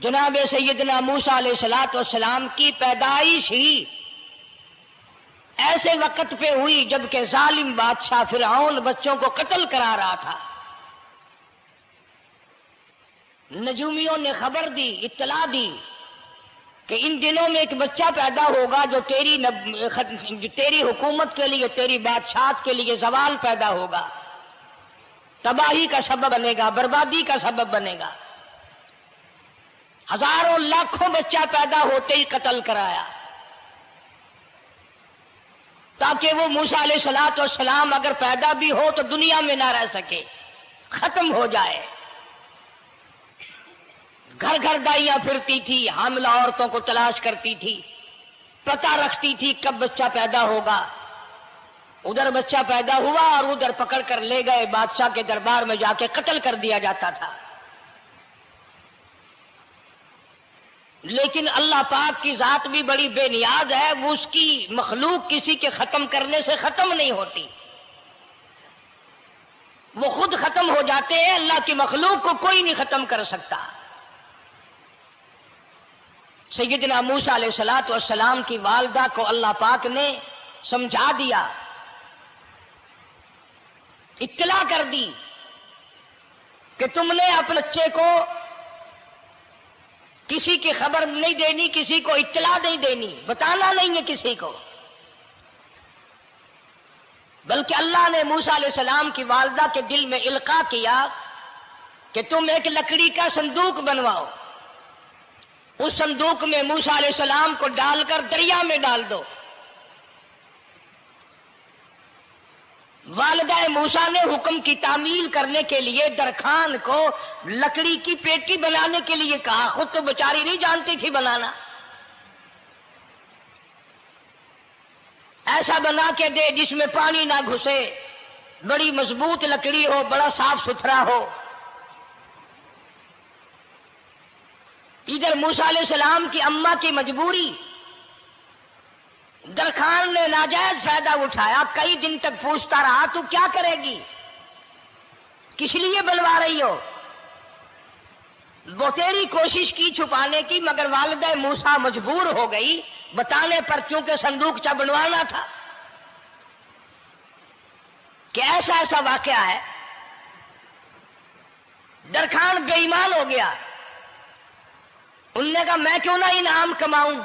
جناب سیدنا موسیٰ علیہ الصلوۃ والسلام کی پیدائش ہی ایسے وقت پہ ہوئی جبکہ ظالم بادشاہ فرعون بچوں کو قتل کرا رہا تھا۔ نجومیوں نے خبر دی، اطلاع دی کہ ان دنوں میں ایک بچہ پیدا ہوگا جو تیری حکومت کے لیے، تیری بادشاہت کے لیے زوال پیدا ہوگا، تباہی کا سبب بنے گا، بربادی کا سبب بنے گا۔ ہزاروں لاکھوں بچہ پیدا ہوتے ہی قتل کرایا تاکہ وہ موسیٰ علیہ الصلوۃ والسلام اگر پیدا بھی ہو تو دنیا میں نہ رہ سکے، ختم ہو جائے۔ گھر گھر دائیاں پھرتی تھی، حاملہ عورتوں کو تلاش کرتی تھی، پتہ رکھتی تھی کب بچہ پیدا ہوگا۔ ادھر بچہ پیدا ہوا اور ادھر پکڑ کر لے گئے، بادشاہ کے دربار میں جا کے قتل کر دیا جاتا تھا۔ لیکن اللہ پاک کی ذات بھی بڑی بے نیاز ہے، وہ اس کی مخلوق کسی کے ختم کرنے سے ختم نہیں ہوتی، وہ خود ختم ہو جاتے ہیں۔ اللہ کی مخلوق کو کوئی نہیں ختم کر سکتا۔ سیدنا موسیٰ علیہ الصلوۃ والسلام کی والدہ کو اللہ پاک نے سمجھا دیا، اطلاع کر دی کہ تم نے اپنے بچے کو کسی کی خبر نہیں دینی، کسی کو اطلاع نہیں دینی، بتانا نہیں ہے کسی کو، بلکہ اللہ نے موسیٰ علیہ السلام کی والدہ کے دل میں القاء کیا کہ تم ایک لکڑی کا صندوق بنواؤ، اس صندوق میں موسیٰ علیہ السلام کو ڈال کر دریا میں ڈال دو۔ والدہ موسیٰ نے حکم کی تعمیل کرنے کے لیے درخان کو لکڑی کی پیٹی بنانے کے لیے کہا، خود تو بیچاری نہیں جانتی تھی بنانا۔ ایسا بنا کے دے جس میں پانی نہ گھسے، بڑی مضبوط لکڑی ہو، بڑا صاف ستھرا ہو۔ ادھر موسیٰ علیہ السلام کی اماں کی مجبوری، درخان نے ناجائز فائدہ اٹھایا، کئی دن تک پوچھتا رہا تو کیا کرے گی، کس لیے بنوا رہی ہو؟ وہ تیری کوشش کی چھپانے کی، مگر والدہ موسیٰ مجبور ہو گئی بتانے پر، کیونکہ صندوقچہ بنوانا تھا۔ کہ ایسا ایسا واقعہ ہے۔ درخان بے ایمان ہو گیا، انہوں نے کہا میں کیوں نہ انعام کماؤں،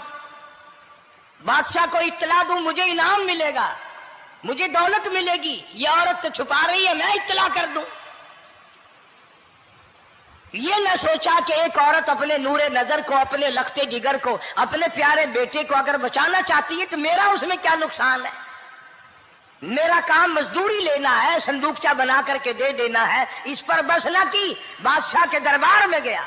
بادشاہ کو اطلاع دوں، مجھے انعام ملے گا، مجھے دولت ملے گی، یہ عورت تو چھپا رہی ہے، میں اطلاع کر دوں۔ یہ نہ سوچا کہ ایک عورت اپنے نور نظر کو، اپنے لخت جگر کو، اپنے پیارے بیٹے کو اگر بچانا چاہتی ہے تو میرا اس میں کیا نقصان ہے، میرا کام مزدوری لینا ہے، صندوقچہ بنا کر کے دے دینا ہے۔ اس پر بس نہ کی، بادشاہ کے دربار میں گیا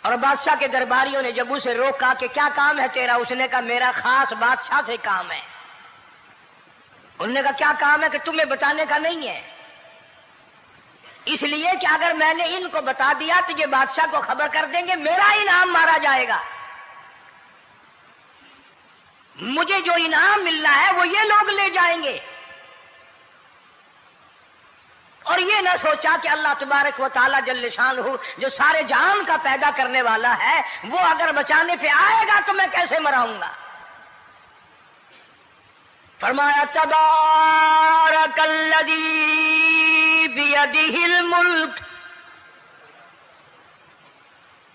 اور بادشاہ کے درباریوں نے جب اسے روکا کہ کیا کام ہے تیرا، اس نے کہا میرا خاص بادشاہ سے کام ہے۔ انہوں نے کہا کیا کام ہے؟ کہ تمہیں بتانے کا نہیں ہے، اس لیے کہ اگر میں نے ان کو بتا دیا تو یہ بادشاہ کو خبر کر دیں گے، میرا انعام مارا جائے گا، مجھے جو انعام ملنا ہے وہ یہ لوگ لے جائیں گے۔ اور یہ نہ سوچا کہ اللہ تبارک و تعالی جل شانہ جو سارے جہان کا پیدا کرنے والا ہے، وہ اگر بچانے پہ آئے گا تو میں کیسے مراؤں گا۔ فرمایا تبارک الذی بیدہ الملک،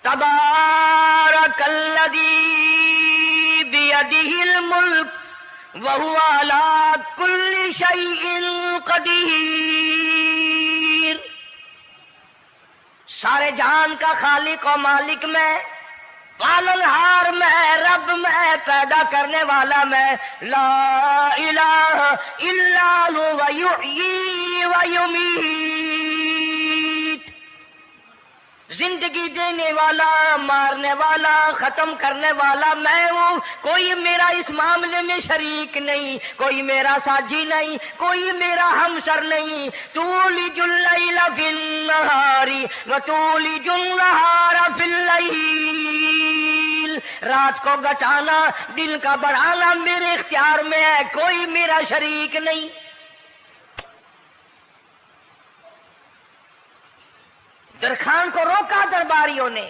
تبارک الذی بیدہ الملک وَهُوَ عَلَىٰ كُلِّ شَيْءٍ قَدِيرٌ۔ سارے جہان کا خالق و مالک میں، پالنہار میں، رب میں، پیدا کرنے والا میں، لا الہ الا هو یحیی و یمیت، زندگی دینے والا، مارنے والا، ختم کرنے والا میں ہوں، کوئی میرا اس معاملے میں شریک نہیں، کوئی میرا ساجی نہیں، کوئی میرا ہمسر نہیں۔ تولج اللیل فی النہار وتولج النہار فی اللیل، رات کو گھٹانا، دن کا بڑھانا میرے اختیار میں ہے، کوئی میرا شریک نہیں۔ درخان کو روکا درباریوں نے،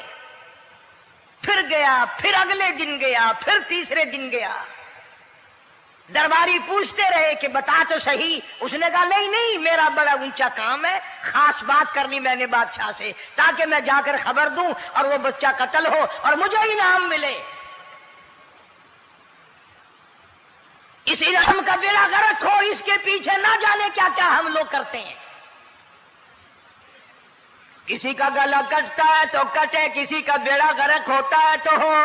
پھر گیا، پھر اگلے دن گیا، پھر تیسرے دن گیا۔ درباری پوچھتے رہے کہ بتا تو صحیح۔ اس نے کہا نہیں نہیں، میرا بڑا اونچا کام ہے، خاص بات کرنی میں نے بادشاہ سے، تاکہ میں جا کر خبر دوں اور وہ بچہ قتل ہو اور مجھے انعام ملے۔ اس علم کا بیڑا غرق ہو، اس کے پیچھے نہ جانے کیا کیا ہم لوگ کرتے ہیں۔ کسی کا گلا کٹتا ہے تو کٹے، کسی کا بیڑا غرق ہوتا ہے تو ہو،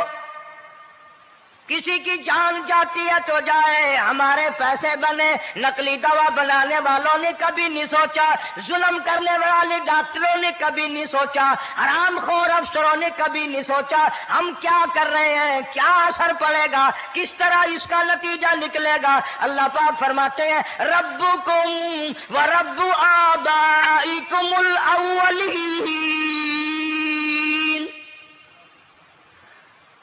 کسی کی جان جاتی ہے تو جائے، ہمارے پیسے بنے۔ نقلی دوا بنانے والوں نے کبھی نہیں سوچا، ظلم کرنے والے ڈاکٹروں نے کبھی نہیں سوچا، حرام خور افسروں نے کبھی نہیں سوچا ہم کیا کر رہے ہیں، کیا اثر پڑے گا، کس طرح اس کا نتیجہ نکلے گا۔ اللہ پاک فرماتے ہیں ربکم و رب آبائکم الاولین،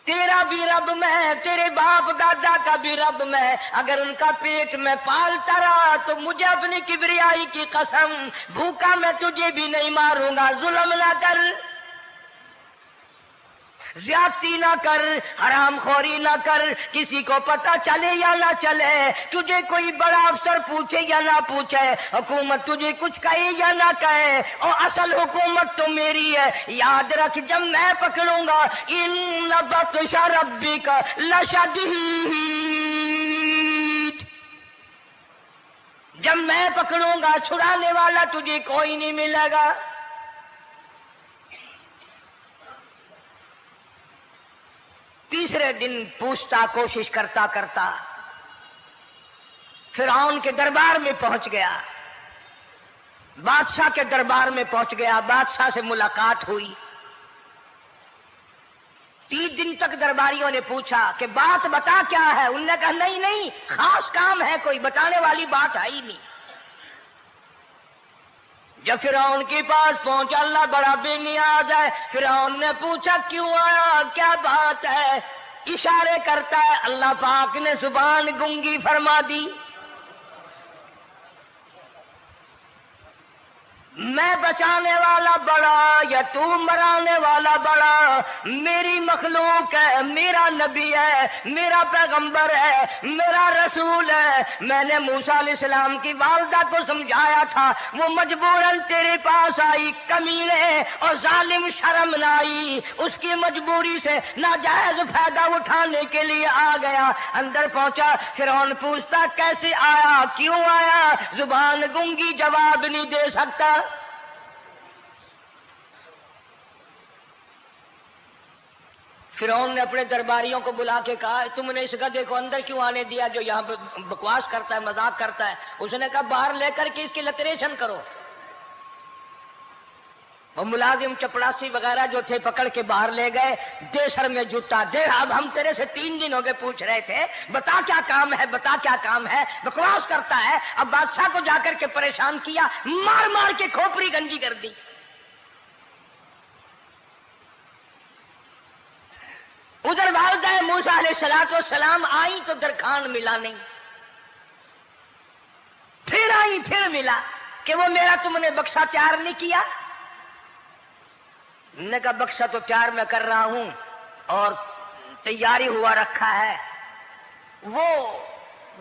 تیرا بھی رب میں، تیرے باپ دادا کا بھی رب میں، اگر ان کا پیٹ میں پالتا رہا تو مجھے اپنی کبریائی کی قسم، بھوکا میں تجھے بھی نہیں ماروں گا۔ ظلم نہ کر، زیادتی نہ کر، حرام خوری نہ کر، کسی کو پتہ چلے یا نہ چلے، تجھے کوئی بڑا افسر پوچھے یا نہ پوچھے، حکومت تجھے کچھ کہے یا نہ کہے، اور اصل حکومت تو میری ہے۔ یاد رکھ جب میں پکڑوں گا، ان بطش ربک لشدید، جب میں پکڑوں گا چھڑانے والا تجھے کوئی نہیں ملے گا۔ تیسرے دن پوچھتا، کوشش کرتا کرتا فرعون کے دربار میں پہنچ گیا، بادشاہ کے دربار میں پہنچ گیا، بادشاہ سے ملاقات ہوئی۔ 3 دن تک درباریوں نے پوچھا کہ بات بتا کیا ہے، انہوں نے کہا نہیں نہیں، خاص کام ہے، کوئی بتانے والی بات ہے ہی نہیں۔ جب فرعون کے پاس پہنچا، اللہ بڑا بے نیاز ہے، فرعون نے پوچھا کیوں آیا، کیا بات ہے، اشارے کرتا ہے، اللہ پاک نے زبان گنگی فرما دی۔ میں بچانے والا بڑا یا تو مرانے والا بڑا، میری مخلوق ہے، میرا نبی ہے، میرا پیغمبر ہے، میرا رسول ہے۔ میں نے موسیٰ علیہ السلام کی والدہ کو سمجھایا تھا، وہ مجبوراً تیرے پاس آئی، کمینے اور ظالم شرم نہ آئی، اس کی مجبوری سے ناجائز فائدہ اٹھانے کے لیے آ گیا۔ اندر پہنچا، فرعون پوچھتا کیسے آیا، کیوں آیا، زبان گنگی جواب نہیں دے سکتا۔ فرعون نے اپنے درباریوں کو بلا کے کہا تم نے اس گدھے کو اندر کیوں آنے دیا جو یہاں پہ بکواس کرتا ہے، مذاق کرتا ہے؟ اس نے کہا باہر لے کر کے اس کی لتریشن کرو۔ وہ ملازم چپڑاسی وغیرہ جو تھے پکڑ کے باہر لے گئے، دے سر میں جوتا دے، اب ہم تیرے سے 3 دن ہو گئے پوچھ رہے تھے بتا کیا کام ہے، بتا کیا کام ہے، بکواس کرتا ہے۔ اب بادشاہ کو جا کر کے پریشان کیا، مار مار کے کھوپڑی گنجی کر دی۔ ادھر والدہ موسیٰ علیہ السلام آئی تو درخان ملا نہیں، پھر آئی پھر ملا کہ وہ میرا تم نے بکسا تیار نہیں کیا۔ نے کہا بکسا تو تیار میں کر رہا ہوں اور تیاری ہوا رکھا ہے، وہ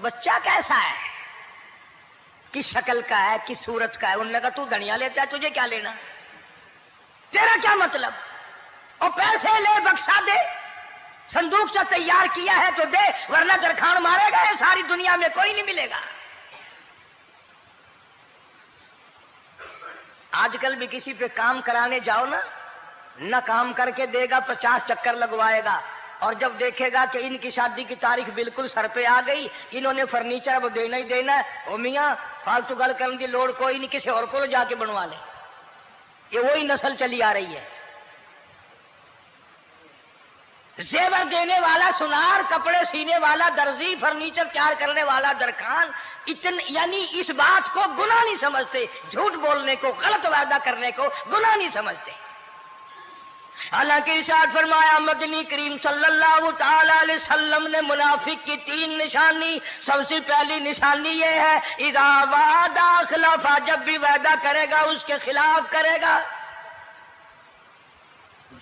بچہ کیسا ہے، کس شکل کا ہے، کس صورت کا ہے؟ انہوں نے کہا تو دھنیا لیتا ہے، تجھے کیا لینا، تیرا کیا مطلب، اور پیسے لے بکسا دے، صندوق سے تیار کیا ہے تو دے، ورنہ درخان مارے گا، ساری دنیا میں کوئی نہیں ملے گا۔ آج کل بھی کسی پہ کام کرانے جاؤ نا، نہ کام کر کے دے گا، 50 چکر لگوائے گا، اور جب دیکھے گا کہ ان کی شادی کی تاریخ بالکل سر پہ آ گئی، انہوں نے فرنیچر وہ دینا ہی دینا ہے، او میاں فالتو گل کرنے کی لوڑ کوئی نہیں، کسی اور کو جا کے بنوا لے۔ یہ وہی نسل چلی آ رہی ہے، زیور دینے والا سنار، کپڑے سینے والا درزی، فرنیچر تیار کرنے والا درخان، یعنی اس بات کو گناہ نہیں سمجھتے، جھوٹ بولنے کو، غلط وعدہ کرنے کو گناہ نہیں سمجھتے۔ حالانکہ ارشاد فرمایا مدنی کریم صلی اللہ تعالی علیہ وسلم نے منافق کی 3 نشانی، سب سے پہلی نشانی یہ ہے اذا وعد اخلف، جب بھی وعدہ کرے گا اس کے خلاف کرے گا۔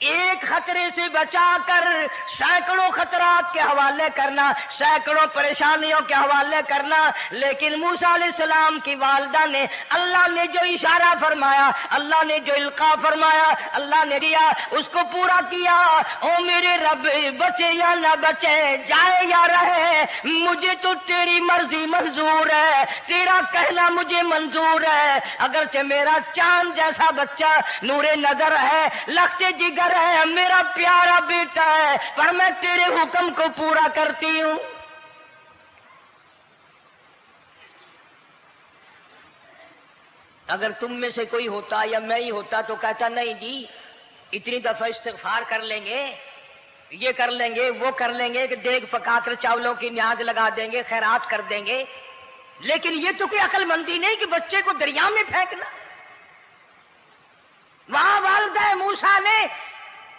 ایک خطرے سے بچا کر سینکڑوں خطرات کے حوالے کرنا، سینکڑوں پریشانیوں کے حوالے کرنا۔ لیکن موسیٰ علیہ السلام کی والدہ نے اللہ نے جو اشارہ فرمایا، اللہ نے جو القاء فرمایا، اللہ نے دیا، اس کو پورا کیا۔ او میرے رب، بچے یا نہ بچے، جائے یا رہے، مجھے تو تیری مرضی منظور ہے، تیرا کہنا مجھے منظور ہے۔ اگرچہ میرا چاند جیسا بچہ نور نظر ہے، لخت جگر ہے، میرا پیارا بیٹا ہے، پر میں تیرے حکم کو پورا کرتی ہوں۔ اگر تم میں سے کوئی ہوتا یا میں ہی ہوتا تو کہتا نہیں جی اتنی دفعہ استغفار کر لیں گے، یہ کر لیں گے، وہ کر لیں گے، کہ دیگ پکا کر چاولوں کی نیاز لگا دیں گے، خیرات کر دیں گے۔ لیکن یہ تو کوئی عقل مندی نہیں کہ بچے کو دریا میں پھینکنا۔ وہاں والدہ موسیٰ نے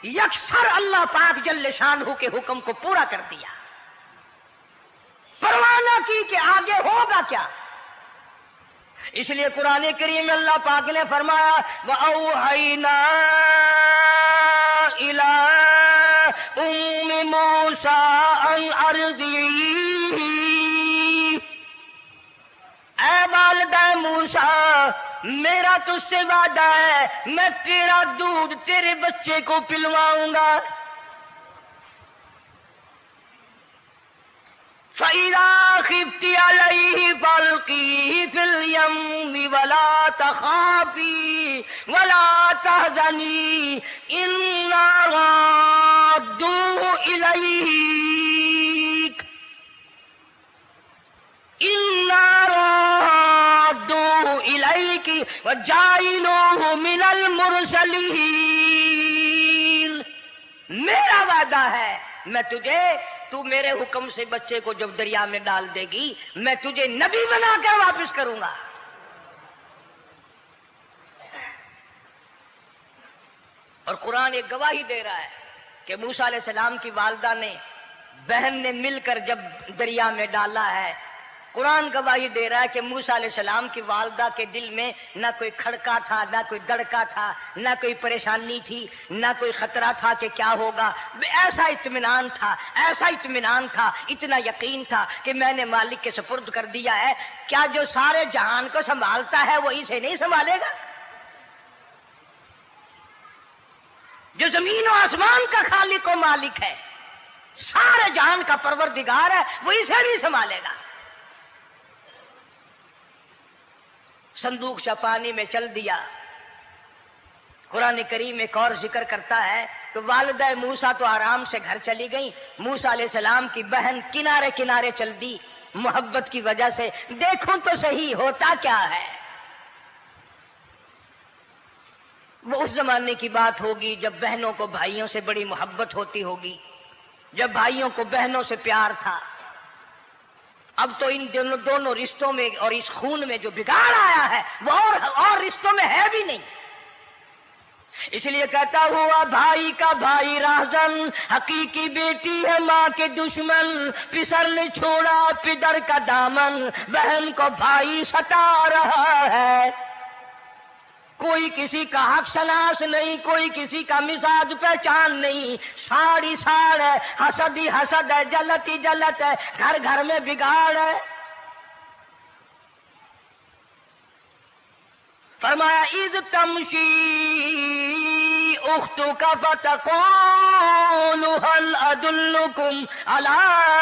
یکسر اللہ پاک جل شانہ کے حکم کو پورا کر دیا، پرواہ نہ کی کہ آگے ہوگا کیا۔ اس لیے قرآن کریم میں اللہ پاک نے فرمایا وَأَوْحَيْنَا إِلَىٰ أُمِّ مُوسَىٰ أَنْ أَرْضِعِيهِ، اے والدہ موسیٰ، میرا تجھ سے وعدہ ہے، میں تیرا دودھ تیرے بچے کو پلواؤں گا۔ فَإِذَا خِفْتِ عَلَيْهِ فَأَلْقِيهِ فِي الْيَمِّ وَلَا تَخَافِي وَلَا تَحْزَنِي إِنَّا رَادُّوهُ إِلَيْكَ وَجَاعِلُوهُ مِنَ الْمُرْسَلِينَ۔ میرا وعدہ ہے، میں تجھے، تو میرے حکم سے بچے کو جب دریا میں ڈال دے گی، میں تجھے نبی بنا کر واپس کروں گا۔ اور قرآن ایک گواہی دے رہا ہے کہ موسیٰ علیہ السلام کی والدہ نے، بہن نے مل کر جب دریا میں ڈالا ہے، قرآن گواہی دے رہا ہے کہ موسیٰ علیہ السلام کی والدہ کے دل میں نہ کوئی کھڑکا تھا، نہ کوئی دڑکا تھا، نہ کوئی پریشانی تھی، نہ کوئی خطرہ تھا کہ کیا ہوگا۔ ایسا اطمینان تھا، ایسا اطمینان تھا، اتنا یقین تھا کہ میں نے مالک کے سپرد کر دیا ہے۔ کیا جو سارے جہان کو سنبھالتا ہے وہ اسے نہیں سنبھالے گا؟ جو زمین و آسمان کا خالق و مالک ہے، سارے جہان کا پروردگار ہے، وہ اسے بھی سنبھالے گا۔ صندوق پانی میں چل دیا۔ قرآن کریم ایک اور ذکر کرتا ہے تو والدہ موسیٰ تو آرام سے گھر چلی گئی، موسیٰ علیہ السلام کی بہن کنارے کنارے چل دی محبت کی وجہ سے، دیکھوں تو صحیح ہوتا کیا ہے۔ وہ اس زمانے کی بات ہوگی جب بہنوں کو بھائیوں سے بڑی محبت ہوتی ہوگی، جب بھائیوں کو بہنوں سے پیار تھا۔ اب تو ان دونوں رشتوں میں اور اس خون میں جو بگاڑ آیا ہے وہ اور رشتوں میں ہے بھی نہیں۔ اس لیے کہتا ہوا بھائی کا بھائی راہزن، حقیقی بیٹی ہے ماں کے دشمن، پسر نے چھوڑا پدر کا دامن، بہن کو بھائی ستا رہا ہے۔ کوئی کسی کا حق شناس نہیں، کوئی کسی کا مزاج پہچان نہیں، ساڑی ساڑ ہے، حسد ہی حسد ہے، جلت ہی جلت ہے، گھر گھر میں بگاڑ ہے۔ فرمایا اذ تمشی اختک فتقول هل ادلکم علی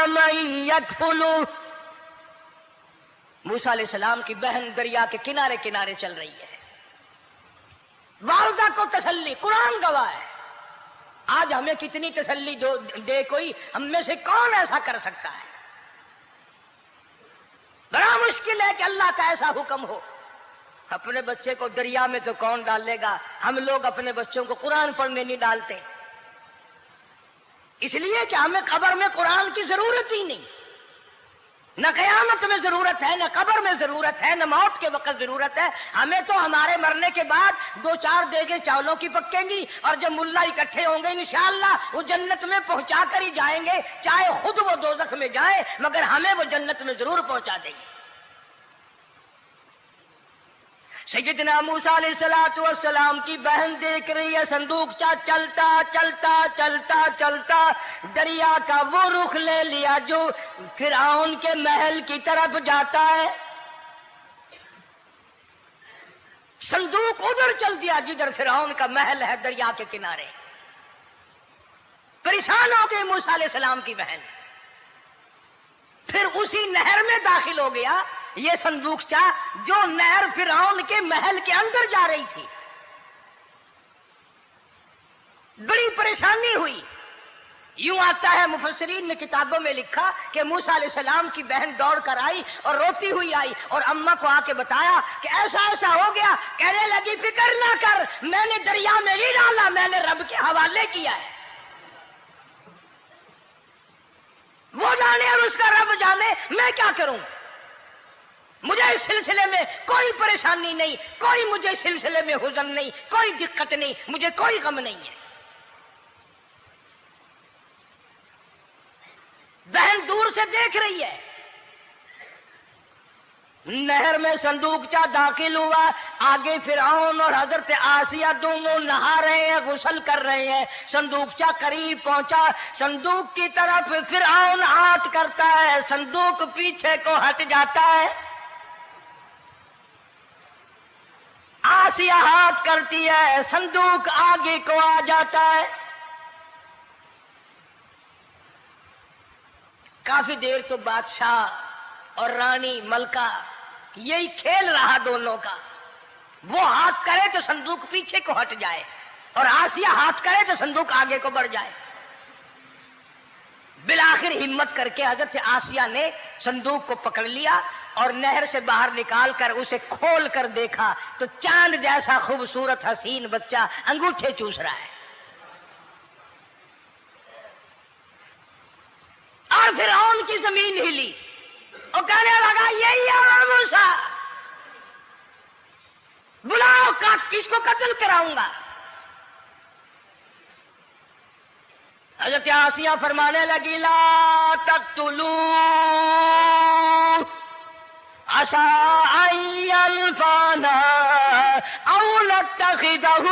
من یکفل۔ موسیٰ علیہ السلام کی بہن دریا کے کنارے کنارے چل رہی ہے، والدہ کو تسلی، قرآن گواہ ہے۔ آج ہمیں کتنی تسلی دے کوئی، ہم میں سے کون ایسا کر سکتا ہے؟ بڑا مشکل ہے کہ اللہ کا ایسا حکم ہو۔ اپنے بچے کو دریا میں تو کون ڈالے گا؟ ہم لوگ اپنے بچوں کو قرآن پڑھنے نہیں ڈالتے، اس لیے کہ ہمیں قبر میں قرآن کی ضرورت ہی نہیں، نہ قیامت میں ضرورت ہے، نہ قبر میں ضرورت ہے، نہ موت کے وقت ضرورت ہے۔ ہمیں تو ہمارے مرنے کے بعد 2-4 دیگیں چاولوں کی پکیں گی، اور جب ملا اکٹھے ہوں گے انشاءاللہ وہ جنت میں پہنچا کر ہی جائیں گے، چاہے خود وہ دوزخ میں جائیں، مگر ہمیں وہ جنت میں ضرور پہنچا دیں گے۔ سیدنا موسیٰ علیہ السلام کی بہن دیکھ رہی ہے صندوق چلتا چلتا چلتا چلتا دریا کا وہ رخ لے لیا جو فرعون کے محل کی طرف جاتا ہے. صندوق ادھر چل دیا جدھر فرعون کا محل ہے دریا کے کنارے. پریشان ہو گئی موسیٰ علیہ السلام کی بہن. پھر اسی نہر میں داخل ہو گیا یہ صندوق جو نہر فرعون کے محل کے اندر جا رہی تھی. بڑی پریشانی ہوئی. یوں آتا ہے مفسرین نے کتابوں میں لکھا کہ موسیٰ علیہ السلام کی بہن دوڑ کر آئی اور روتی ہوئی آئی اور اماں کو آ کے بتایا کہ ایسا ایسا ہو گیا. کہنے لگی فکر نہ کر، میں نے دریا میں نہیں ڈالا، میں نے رب کے حوالے کیا ہے. وہ جانے اور اس کا رب جانے، میں کیا کروں. مجھے اس سلسلے میں کوئی پریشانی نہیں، کوئی مجھے اس سلسلے میں حزن نہیں، کوئی دقت نہیں، مجھے کوئی غم نہیں ہے. بہن دور سے دیکھ رہی ہے. نہر میں صندوق داخل ہوا. آگے فرعون اور حضرت آسیہ دونوں نہا رہے ہیں، غسل کر رہے ہیں. صندوق قریب پہنچا. صندوق کی طرف فرعون ہاتھ کرتا ہے، صندوق پیچھے کو ہٹ جاتا ہے. آسیہ ہاتھ کرتی ہے، صندوق آگے کو آ جاتا ہے. کافی دیر تو بادشاہ اور رانی ملکہ یہی کھیل رہا دونوں کا. وہ ہاتھ کرے تو صندوق پیچھے کو ہٹ جائے اور آسیہ ہاتھ کرے تو صندوق آگے کو بڑھ جائے. بالآخر ہمت کر کے حضرت آسیہ نے صندوق کو پکڑ لیا اور نہر سے باہر نکال کر اسے کھول کر دیکھا تو چاند جیسا خوبصورت حسین بچہ انگوٹھے چوس رہا ہے. اور فرعون کی زمین ہلی اور کہنے لگا یہی ہے موسیٰ، بلاؤ کس کو قتل کراؤں گا. حضرت آسیہ فرمانے لگی لا تقتلوا عسى أن ينفعنا أو نتخذه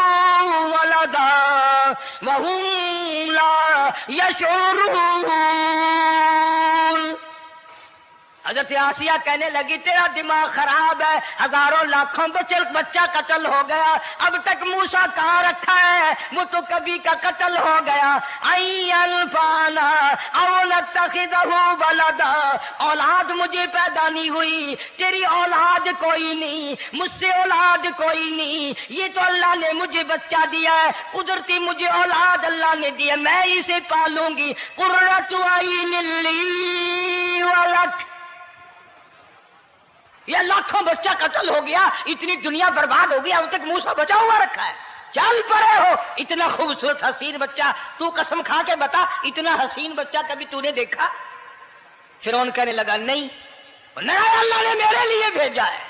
ولدا وهم لا يشعرون. حضرت آسیہ کہنے لگی تیرا دماغ خراب ہے، ہزاروں لاکھوں بچہ قتل ہو گیا، اب تک موسیٰ کہاں رکھا ہے، وہ تو کبھی کا قتل ہو گیا. انفانا او نتخذہ ولدا، اولاد مجھے پیدا نہیں ہوئی، تیری اولاد کوئی نہیں، مجھ سے اولاد کوئی نہیں، یہ تو اللہ نے مجھے بچہ دیا ہے، قدرتی مجھے اولاد اللہ نے دیا، میں اسے پالوں گی. قرۃ عین لی ولک، یہ لاکھوں بچہ قتل ہو گیا، اتنی دنیا برباد ہو گیا، اب تک موسیٰ بچا ہوا رکھا ہے. چل پڑے ہو، اتنا خوبصورت حسین بچہ، تو قسم کھا کے بتا اتنا حسین بچہ کبھی تو نے دیکھا؟ فرعون کہنے لگا نہیں، اللہ نے میرے لیے بھیجا ہے.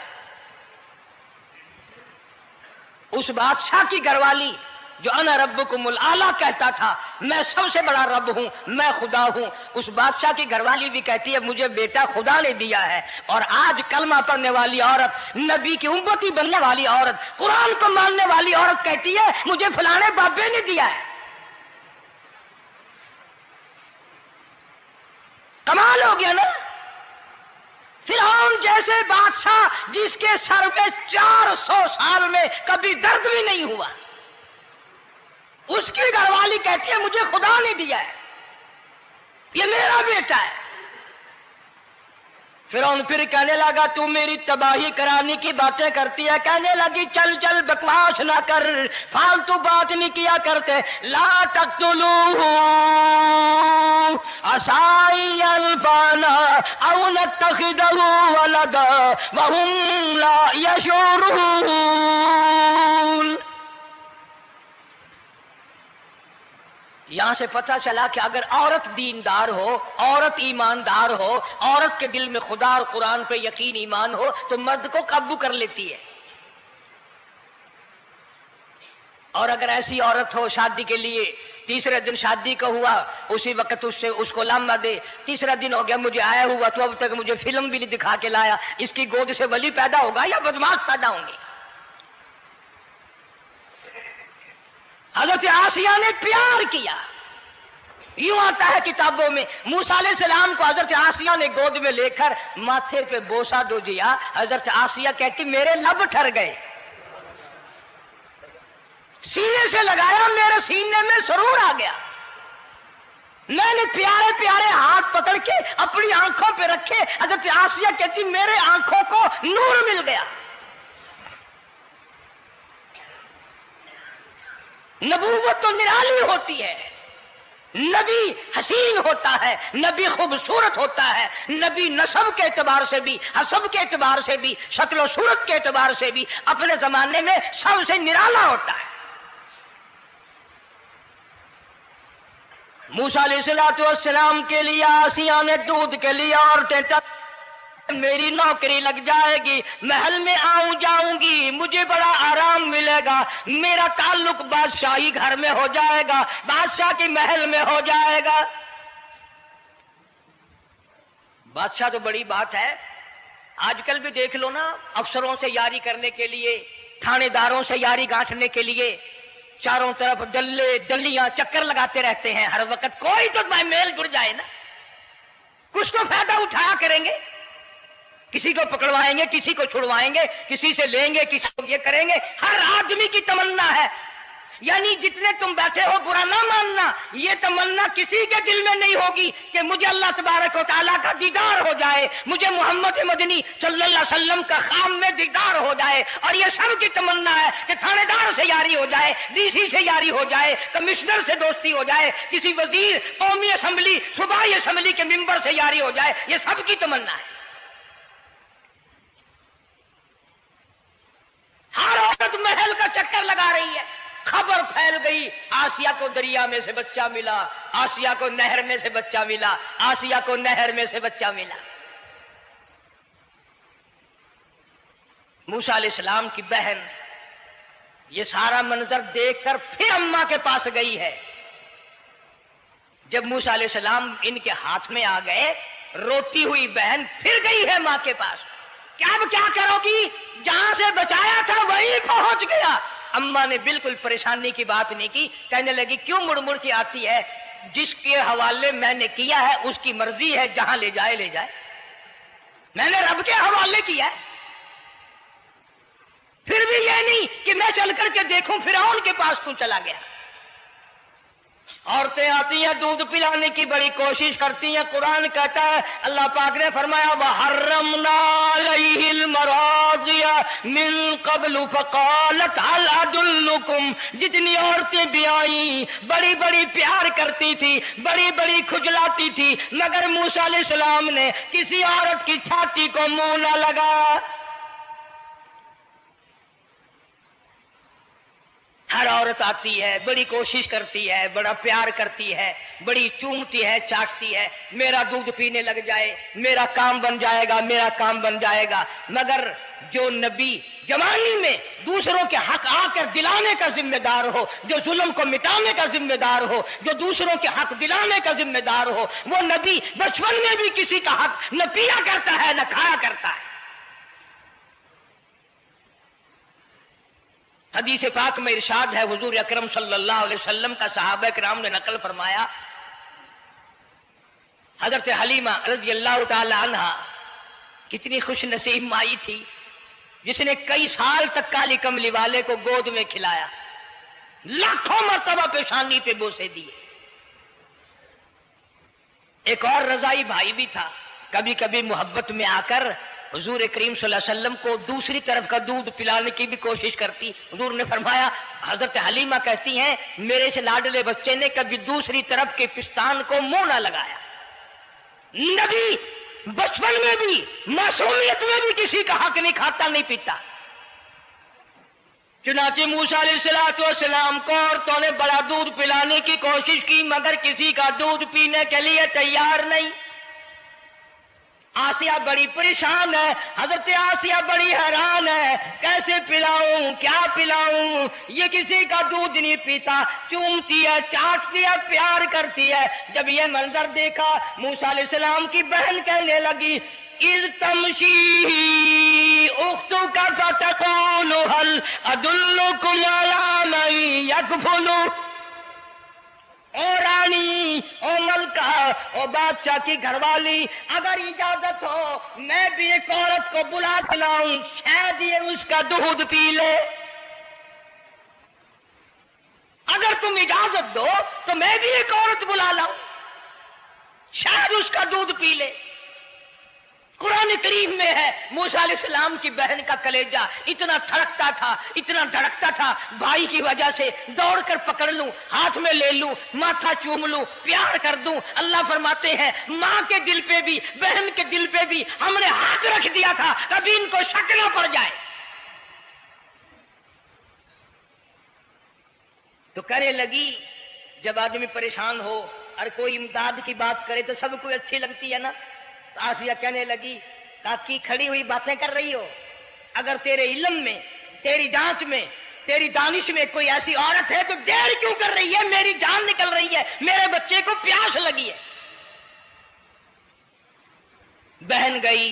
اس بادشاہ کی گھر والی جو انا ربکم الاعلی کہتا تھا، میں سب سے بڑا رب ہوں، میں خدا ہوں، اس بادشاہ کی گھر والی بھی کہتی ہے مجھے بیٹا خدا نے دیا ہے. اور آج کلمہ پڑھنے والی عورت، نبی کی امتی بننے والی عورت، قرآن کو ماننے والی عورت کہتی ہے مجھے فلانے بابے نے دیا ہے. کمال ہو گیا نا. فرعون جیسے بادشاہ جس کے سر میں 400 سال میں کبھی درد بھی نہیں ہوا، اس کی گھر والی کہتی ہے مجھے خدا نے دیا ہے، یہ میرا بیٹا ہے. فرعون پھر کہنے لگا تو میری تباہی کرانے کی باتیں کرتی ہے. کہنے لگی چل چل بکواس نہ کر، فالتو بات نہیں کیا کرتے. لا تقتلوه عسى أن ينفعنا أو نتخذه ولدا وهم لا يشعرون. یہاں سے پتہ چلا کہ اگر عورت دیندار ہو، عورت ایماندار ہو، عورت کے دل میں خدا اور قرآن پہ یقین ایمان ہو تو مرد کو قابو کر لیتی ہے. اور اگر ایسی عورت ہو شادی کے لیے، تیسرے دن شادی کا ہوا اسی وقت اس کو لامہ دے، تیسرا دن ہو گیا مجھے آیا ہوا تو اب تک مجھے فلم بھی نہیں دکھا کے لایا، اس کی گود سے ولی پیدا ہوگا یا بدماش پیدا ہوں گے؟ حضرت آسیہ نے پیار کیا. یوں آتا ہے کتابوں میں موسیٰ علیہ السلام کو حضرت آسیہ نے گود میں لے کر ماتھے پہ بوسہ دو دیا. حضرت آسیہ کہتی میرے لب ٹھر گئے. سینے سے لگایا میرے سینے میں سرور آ گیا. میں نے پیارے پیارے ہاتھ پکڑ کے اپنی آنکھوں پہ رکھے. حضرت آسیہ کہتی میرے آنکھوں کو نور مل گیا. نبوت تو نرالی ہوتی ہے. نبی حسین ہوتا ہے, نبی خوبصورت ہوتا ہے, نبی نسب کے اعتبار سے بھی, حسب کے اعتبار سے بھی, شکل و صورت کے اعتبار سے بھی اپنے زمانے میں سب سے نرالا ہوتا ہے. موسیٰ علیہ السلام کے لیے آسیہ نے دودھ کے لیے عورتیں میری نوکری لگ جائے گی, محل میں آؤں جاؤں گی, مجھے بڑا آرام ملے گا, میرا تعلق بادشاہی گھر میں ہو جائے گا, بادشاہ کے محل میں ہو جائے گا. بادشاہ تو بڑی بات ہے. آج کل بھی دیکھ لو نا, افسروں سے یاری کرنے کے لیے, تھانے داروں سے یاری گانٹھنے کے لیے چاروں طرف ڈلے ڈلیاں چکر لگاتے رہتے ہیں ہر وقت. کوئی تو میل جڑ جائے نا, کچھ تو فائدہ اٹھایا کریں گے. کسی کو پکڑوائیں گے, کسی کو چھڑوائیں گے, کسی سے لیں گے, کسی کو یہ کریں گے. ہر آدمی کی تمنا ہے. یعنی جتنے تم بیٹھے ہو برا نہ ماننا, یہ تمنا کسی کے دل میں نہیں ہوگی کہ مجھے اللہ تبارک و تعالیٰ کا دیدار ہو جائے, مجھے محمد مدنی صلی اللہ علیہ وسلم کا خام میں دیدار ہو جائے. اور یہ سب کی تمنا ہے کہ تھانے دار سے یاری ہو جائے, ڈی سی سے یاری ہو جائے, کمشنر سے دوستی ہو جائے, کسی وزیر, قومی اسمبلی, صوبائی اسمبلی کے ممبر سے یاری ہو جائے. یہ سب کی تمنا ہے. ہر عورت محل کا چکر لگا رہی ہے. خبر پھیل گئی, آسیہ کو دریا میں سے بچہ ملا, آسیہ کو نہر میں سے بچہ ملا, آسیہ کو نہر میں سے بچہ ملا. موسیٰ علیہ السلام کی بہن یہ سارا منظر دیکھ کر پھر اماں کے پاس گئی ہے. جب موسیٰ علیہ السلام ان کے ہاتھ میں آ گئے, روتی ہوئی بہن پھر گئی ہے ماں کے پاس. کیا کرو گی؟ جہاں سے بچایا تھا وہیں پہنچ گیا. اماں نے بالکل پریشانی کی بات نہیں کی, کہنے لگی کیوں مڑ مڑ کے آتی ہے, جس کے حوالے میں نے کیا ہے اس کی مرضی ہے, جہاں لے جائے لے جائے. میں نے رب کے حوالے کیا ہے. پھر بھی یہ نہیں کہ میں چل کر کے دیکھوں فرعون کے پاس کیوں چلا گیا. عورتیں آتی ہیں, دودھ پلانے کی بڑی کوشش کرتی ہیں. قرآن کہتا ہے, اللہ پاک نے فرمایا وَحَرَّمْنَا عَلَيْهِ الْمَرَاضِعَ مِن قَبْلُ فَقَالَتْ هَلْ أَدُلُّكُمْ. جتنی عورتیں بھی آئیں بڑی بڑی پیار کرتی تھی, بڑی بڑی کھجلاتی تھی, مگر موسیٰ علیہ السلام نے کسی عورت کی چھاتی کو منہ نہ لگایا. ہر عورت آتی ہے, بڑی کوشش کرتی ہے, بڑا پیار کرتی ہے, بڑی چومتی ہے, چاٹتی ہے, میرا دودھ پینے لگ جائے, میرا کام بن جائے گا, میرا کام بن جائے گا. مگر جو نبی جوانی میں دوسروں کے حق آ کر دلانے کا ذمہ دار ہو, جو ظلم کو مٹانے کا ذمہ دار ہو, جو دوسروں کے حق دلانے کا ذمہ دار ہو, وہ نبی بچپن میں بھی کسی کا حق نہ پیا کرتا ہے نہ کھایا کرتا ہے. حدیث پاک میں ارشاد ہے, حضور اکرم صلی اللہ علیہ وسلم کا صحابہ کرام نے نقل فرمایا, حضرت حلیمہ رضی اللہ تعالی عنہ کتنی خوش نصیب مائی تھی جس نے کئی سال تک کالی کملی والے کو گود میں کھلایا, لاکھوں مرتبہ پیشانی پہ بوسے دیے. ایک اور رضائی بھائی بھی تھا, کبھی کبھی محبت میں آ کر حضور کریم صلی اللہ علیہ وسلم کو دوسری طرف کا دودھ پلانے کی بھی کوشش کرتی. حضور نے فرمایا, حضرت حلیمہ کہتی ہیں میرے سے لاڈلے بچے نے کبھی دوسری طرف کے پستان کو منہ نہ لگایا. نبی بچپن میں بھی معصومیت میں بھی کسی کا حق نہیں کھاتا نہیں پیتا. چنانچہ موسیٰ علیہ السلام کو عورتوں نے بڑا دودھ پلانے کی کوشش کی مگر کسی کا دودھ پینے کے لیے تیار نہیں. آسیہ بڑی پریشان ہے, حضرت آسیہ بڑی حیران ہے, کیسے پلاؤں, کیا پلاؤں, یہ کسی کا دودھ نہیں پیتا. چومتی ہے, چاٹتی ہے, پیار کرتی ہے. جب یہ منظر دیکھا موسیٰ علیہ السلام کی بہن کہنے لگی اذ تمشی اختک فتقول هل ادلكم على من يكفل۔ او رانی، او ملکہ، او بادشاہ کی گھر والی، اگر اجازت ہو میں بھی ایک عورت کو بلا کے لاؤں، شاید یہ اس کا دودھ پی لے۔ اگر تم اجازت دو تو میں بھی ایک عورت بلا لاؤں، شاید اس کا دودھ پی لے۔ قرآن کریم میں ہے موسیٰ علیہ السلام کی بہن کا کلیجہ اتنا تھڑکتا تھا، اتنا دھڑکتا تھا، بھائی کی وجہ سے دوڑ کر پکڑ لوں، ہاتھ میں لے لوں، ماتھا چوم لوں، پیار کر دوں۔ اللہ فرماتے ہیں ماں کے دل پہ بھی، بہن کے دل پہ بھی ہم نے ہاتھ رکھ دیا تھا، کبھی ان کو شک نہ پڑ جائے۔ تو کرے لگی، جب آدمی پریشان ہو اور کوئی امداد کی بات کرے تو سب کو اچھی لگتی ہے نا۔ تو آسیہ کہنے لگی کاکی کھڑی ہوئی باتیں کر رہی ہو، اگر تیرے علم میں، تیری جانچ میں، تیری دانش میں کوئی ایسی عورت ہے تو دیر کیوں کر رہی ہے؟ میری جان نکل رہی ہے، میرے بچے کو پیاس لگی ہے۔ بہن گئی،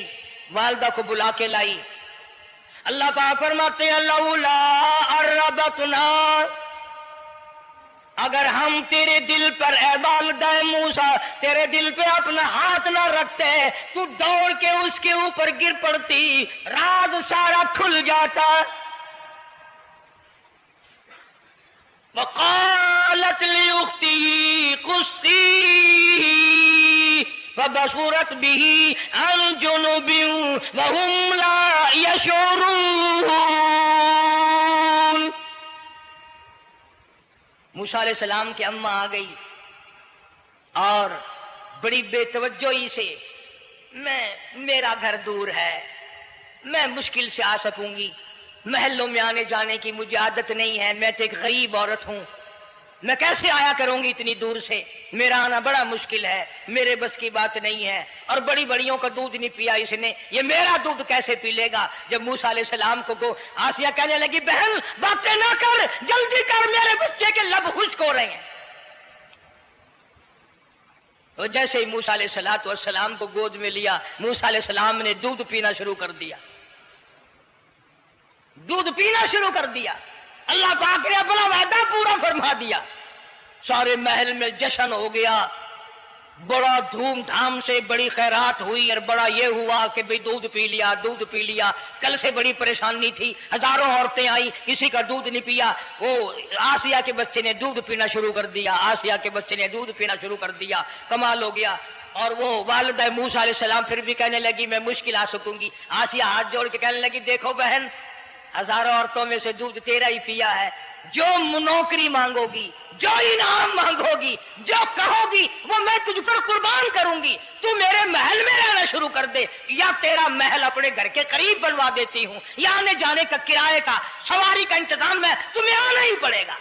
والدہ کو بلا کے لائی۔ اللہ پاک فرماتے ہیں لولا اربتنا، اگر ہم تیرے دل پر اے والدہ موسیٰ تیرے دل پہ اپنا ہاتھ نہ رکھتے تو دوڑ کے اس کے اوپر گر پڑتی، راز سارا کھل جاتا۔ وقالت لأخته قصيه فبصرت به عن جنب وهم لا يشعرون۔ موسیٰ علیہ السلام کی اماں آ گئی اور بڑی بے توجہی سے، میرا گھر دور ہے، میں مشکل سے آ سکوں گی، محلوں میں آنے جانے کی مجھے عادت نہیں ہے، میں تو ایک غریب عورت ہوں، میں کیسے آیا کروں گی اتنی دور سے، میرا آنا بڑا مشکل ہے، میرے بس کی بات نہیں ہے، اور بڑی بڑیوں کا دودھ نہیں پیا اس نے، یہ میرا دودھ کیسے پی لے گا۔ جب موسیٰ علیہ السلام کو آسیہ کہنے لگی بہن باتیں نہ کر، جلدی کر، میرے بچے کے لب خشک ہو رہے ہیں۔ اور جیسے ہی موسیٰ علیہ السلام کو گود میں لیا، موسیٰ علیہ السلام نے دودھ پینا شروع کر دیا، دودھ پینا شروع کر دیا۔ اللہ پاک نے اپنا وعدہ پورا فرما دیا، سارے محل میں جشن ہو گیا، بڑا دھوم دھام سے بڑی خیرات ہوئی، اور بڑا یہ ہوا کہ بھئی دودھ پی لیا، دودھ پی لیا۔ کل سے بڑی پریشانی تھی، ہزاروں عورتیں آئی، کسی کا دودھ نہیں پیا، وہ آسیہ کے بچے نے دودھ پینا شروع کر دیا، آسیہ کے بچے نے دودھ پینا شروع کر دیا، کمال ہو گیا۔ اور وہ والدہ موسیٰ علیہ السلام پھر بھی کہنے لگی میں مشکل آ سکوں گی۔ آسیہ ہاتھ جوڑ کے کہنے لگی دیکھو بہن، ہزاروں عورتوں میں سے دودھ تیرا ہی پیا ہے، جو نوکری مانگو گی، جو انعام مانگو گی، جو کہو گی وہ میں تجھ پر قربان کروں گی، تو میرے محل میں رہنا شروع کر دے، یا تیرا محل اپنے گھر کے قریب بنوا دیتی ہوں، یا آنے جانے کا کرائے کا سواری کا انتظام ہے، تمہیں آنا ہی پڑے گا۔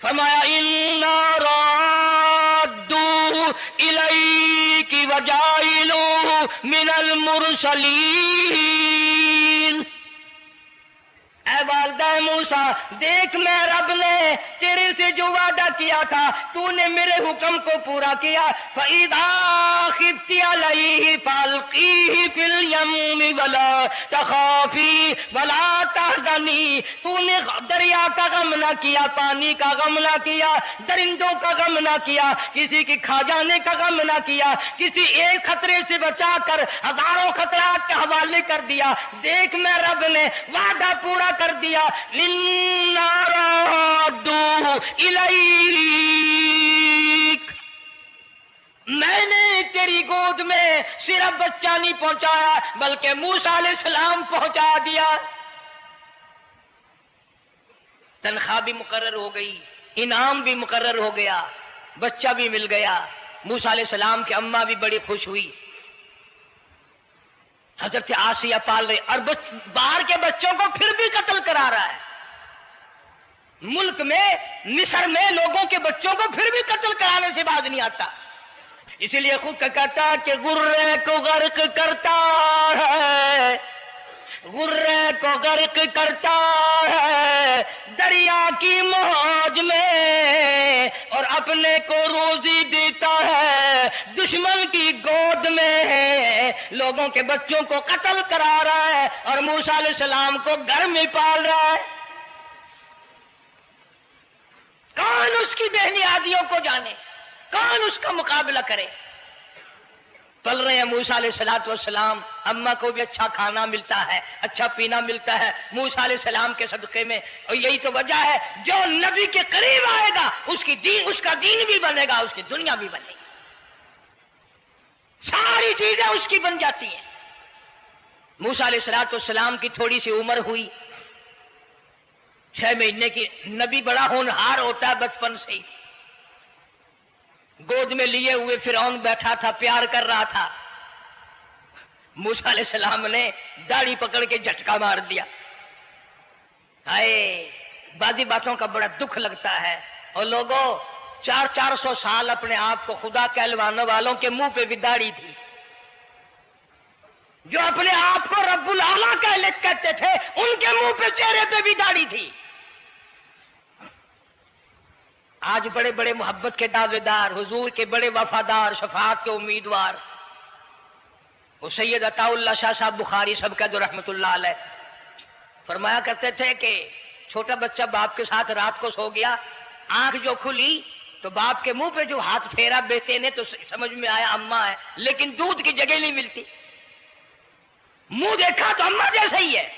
فرمایا اِنَّا رَادُّوهُ إِلَيْكِ وَجَاعِلُوهُ مِنَ الْمُرْسَلِينَ۔ اے والدہ موسیٰ دیکھ، میں رب نے تیرے سے جو وعدہ کیا تھا تو نے میرے حکم کو پورا کیا۔ فَإِذَا خِفْتِ عَلَيْهِ فَأَلْقِيهِ فِي الْيَمِّ وَلَا تَخَافِي وَلَا تَحْزَنِي۔ تو نے دریا کا غم نہ کیا، پانی کا غم نہ کیا، درندوں کا غم نہ کیا، کسی کی کھا جانے کا غم نہ کیا، کسی ایک خطرے سے بچا کر ہزاروں خطرات کے حوالے کر دیا۔ دیکھ میں رب نے وعدہ پورا کر دیا۔ اِنَّا رَادُّوهُ إِلَيْكَ، میں نے تیری گود میں صرف بچہ نہیں پہنچایا بلکہ موسیٰ علیہ السلام پہنچا دیا۔ تنخواہ بھی مقرر ہو گئی، انعام بھی مقرر ہو گیا، بچہ بھی مل گیا۔ موسیٰ علیہ السلام کی اماں بھی بڑی خوش ہوئی۔ حضرت آسیہ پال رہے، اور باہر کے بچوں کو پھر بھی قتل کرا رہا ہے۔ ملک میں، مصر میں لوگوں کے بچوں کو پھر بھی قتل کرانے سے باز نہیں آتا۔ اسی لیے خود کا کہتا کہ غرے کو غرق کرتا ہے، غرے کو غرق کرتا ہے دریا کی موج میں، اور اپنے کو روزی دیتا ہے دشمن کی گود میں، لوگوں کے بچوں کو قتل کرا رہا ہے اور موسیٰ علیہ السلام کو گھر میں پال رہا ہے۔ کون اس کی بہنیادیوں کو جانے، کون اس کا مقابلہ کرے؟ پل رہے ہیں موسیٰ علیہ السلام، اماں کو بھی اچھا کھانا ملتا ہے، اچھا پینا ملتا ہے موسیٰ علیہ السلام کے صدقے میں، اور یہی تو وجہ ہے جو نبی کے قریب آئے گا اس کا دین بھی بنے گا، اس کی دنیا بھی بنے گی، ساری چیزیں اس کی بن جاتی ہیں۔ موسیٰ علیہ السلام کی تھوڑی سی عمر ہوئی، 6 مہینے کی، نبی بڑا ہونہار ہوتا ہے بچپن سے ہی، گود میں لیے ہوئے فرعون بیٹھا تھا، پیار کر رہا تھا، موسیٰ علیہ السلام نے داڑھی پکڑ کے جھٹکا مار دیا۔ ہائے، بعضی باتوں کا بڑا دکھ لگتا ہے، اور لوگوں 400 سال اپنے آپ کو خدا کہلوانے والوں کے منہ پہ بھی داڑھی تھی، جو اپنے آپ کو رب العالی کہتے تھے ان کے منہ پہ چہرے پہ بھی داڑھی تھی۔ آج بڑے بڑے محبت کے دعوے دار، حضور کے بڑے وفادار، شفاعت کے امیدوار، وہ سید عطا اللہ شاہ صاحب بخاری سب کا جو رحمت اللہ علیہ فرمایا کرتے تھے کہ چھوٹا بچہ باپ کے ساتھ رات کو سو گیا، آنکھ جو کھلی تو باپ کے منہ پہ جو ہاتھ پھیرا بیٹے نے تو سمجھ میں آیا اماں ہے، لیکن دودھ کی جگہ نہیں ملتی، منہ دیکھا تو اماں جیسا ہی ہے۔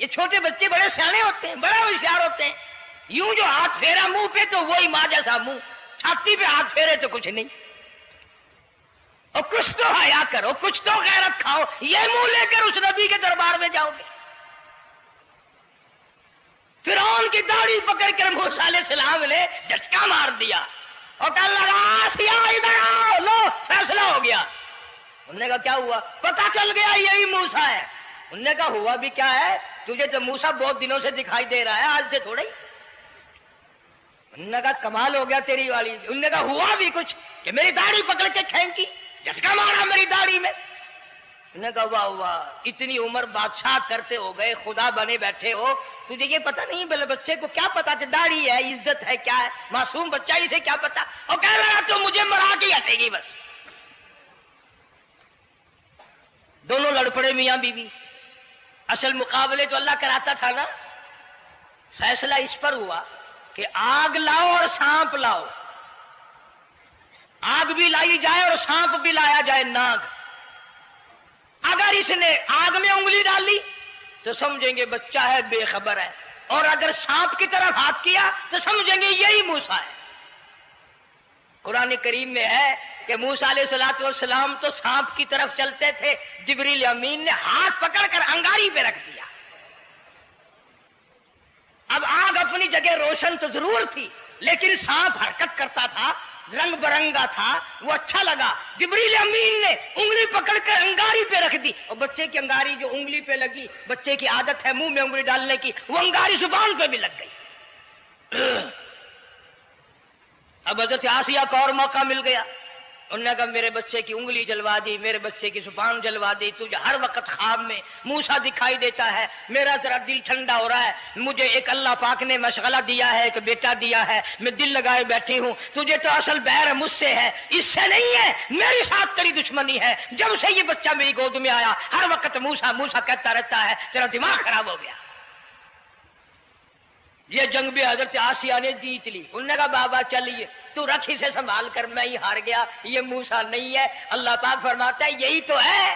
یہ چھوٹے بچے بڑے سیانے ہوتے ہیں، بڑے ہوشیار ہوتے ہیں، یوں جو ہاتھ پھیرا منہ پہ تو وہی ماں جیسا منہ، چھاتی پہ ہاتھ پھیرے تو کچھ نہیں۔ اور کچھ تو حیا کرو، کچھ تو غیرت کھاؤ، یہ منہ لے کر اس نبی کے دربار میں جاؤ گے؟ فرعون کی داڑھی پکڑ کر موسیٰ علیہ السلام نے جھٹکا مار دیا اور کہا لگا آسیہ ادھر آؤ، لو فیصلہ ہو گیا۔ انہوں نے کہا کیا ہوا؟ پتہ چل گیا یہی موسیٰ ہے۔ انہوں نے کہا ہوا بھی کیا ہے؟ تجھے تو موسیٰ بہت دنوں سے دکھائی دے رہا ہے، آج سے تھوڑا ہی۔ انہوں نے کہا کمال ہو گیا تیری والی۔ انہوں نے کہا ہوا بھی کچھ کہ میری داڑھی پکڑ کے کھینچی، جھٹکا مارا میری داڑھی میں۔ انہوں نے کہا واہ واہ، اتنی عمر بادشاہ کرتے ہو گئے، خدا بنے بیٹھے ہو، تجھے یہ پتہ نہیں؟ بلے بچے کو کیا پتا کہ داڑھی ہے، عزت ہے، کیا ہے؟ معصوم بچہ اسے کیا پتا؟ اور کہہ رہا تو مجھے مرا کے ہٹے گی بس۔ دونوں لڑ پڑے میاں بیوی۔ اصل مقابلے تو اللہ کراتا تھا نا۔ فیصلہ اس پر ہوا کہ آگ لاؤ اور سانپ لاؤ، آگ بھی لائی جائے اور سانپ بھی لایا جائے، ناگ۔ اگر اس نے آگ میں انگلی ڈالی تو سمجھیں گے بچہ ہے، بے خبر ہے، اور اگر سانپ کی طرف ہاتھ کیا تو سمجھیں گے یہی موسیٰ ہے۔ قرآن کریم میں ہے کہ موسیٰ علیہ السلام تو سانپ کی طرف چلتے تھے، جبریل امین نے ہاتھ پکڑ کر انگاری پہ رکھ دیا۔ اب آگ اپنی جگہ روشن تو ضرور تھی، لیکن سانپ حرکت کرتا تھا، رنگ برنگا تھا، وہ اچھا لگا۔ جبریل امین نے انگلی پکڑ کر انگاری پہ رکھ دی، اور بچے کی انگاری جو انگلی پہ لگی، بچے کی عادت ہے منہ میں انگلی ڈالنے کی، وہ انگاری زبان پہ بھی لگ گئی۔ اب حضرت آسیہ کو اور موقع مل گیا۔ انہوں نے کہا میرے بچے کی انگلی جلوا دی، میرے بچے کی زبان جلوا دی، تجھے ہر وقت خواب میں موسیٰ دکھائی دیتا ہے، میرا ذرا دل ٹھنڈا ہو رہا ہے، مجھے ایک اللہ پاک نے مشغلہ دیا ہے، ایک بیٹا دیا ہے، میں دل لگائے بیٹھی ہوں، تجھے تو اصل بیر مجھ سے ہے، اس سے نہیں ہے، میرے ساتھ تیری دشمنی ہے۔ جب سے یہ بچہ میری گود میں آیا ہر وقت موسیٰ موسیٰ کہتا رہتا ہے، تیرا دماغ خراب ہو گیا۔ یہ جنگ بھی حضرت آسیہ نے جیت لی۔ انہوں نے کہا بابا چلیے تو رکھ اسے سنبھال کر، میں ہی ہار گیا، یہ موسیٰ نہیں ہے۔ اللہ پاک فرماتا ہے یہی تو ہے،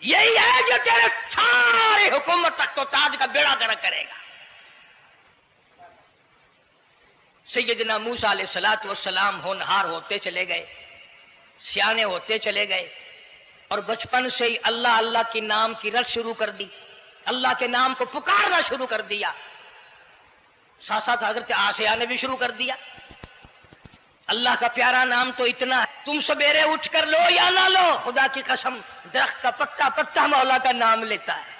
یہی ہے جو تیرے سارے حکومت تک تو تاج کا بیڑا گرک کرے گا۔ سیدنا موسیٰ علیہ السلام ہونہار ہوتے چلے گئے، سیانے ہوتے چلے گئے، اور بچپن سے ہی اللہ اللہ کے نام کی رٹ شروع کر دی، اللہ کے نام کو پکارنا شروع کر دیا۔ ساتھ ساتھ حضرت آسیہ نے بھی شروع کر دیا۔ اللہ کا پیارا نام تو اتنا ہے، تم سویرے اٹھ کر لو یا نہ لو، خدا کی قسم درخت کا پتا پتا مولا کا نام لیتا ہے،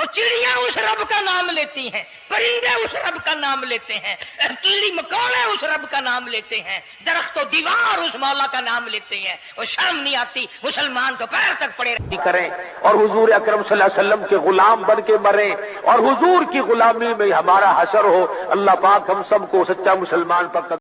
اور چڑیاں اس رب کا نام لیتی ہیں، پرندے اس رب کا نام لیتے ہیں، کیڑی مکوڑے اس رب کا نام لیتے ہیں، درخت و دیوار اس مولا کا نام لیتے ہیں، اور شرم نہیں آتی مسلمان تو پیر تک پڑے کریں اور حضور اکرم صلی اللہ علیہ وسلم کے غلام بن کے مریں اور حضور کی غلامی میں ہمارا حشر ہو۔ اللہ پاک ہم سب کو سچا مسلمان پر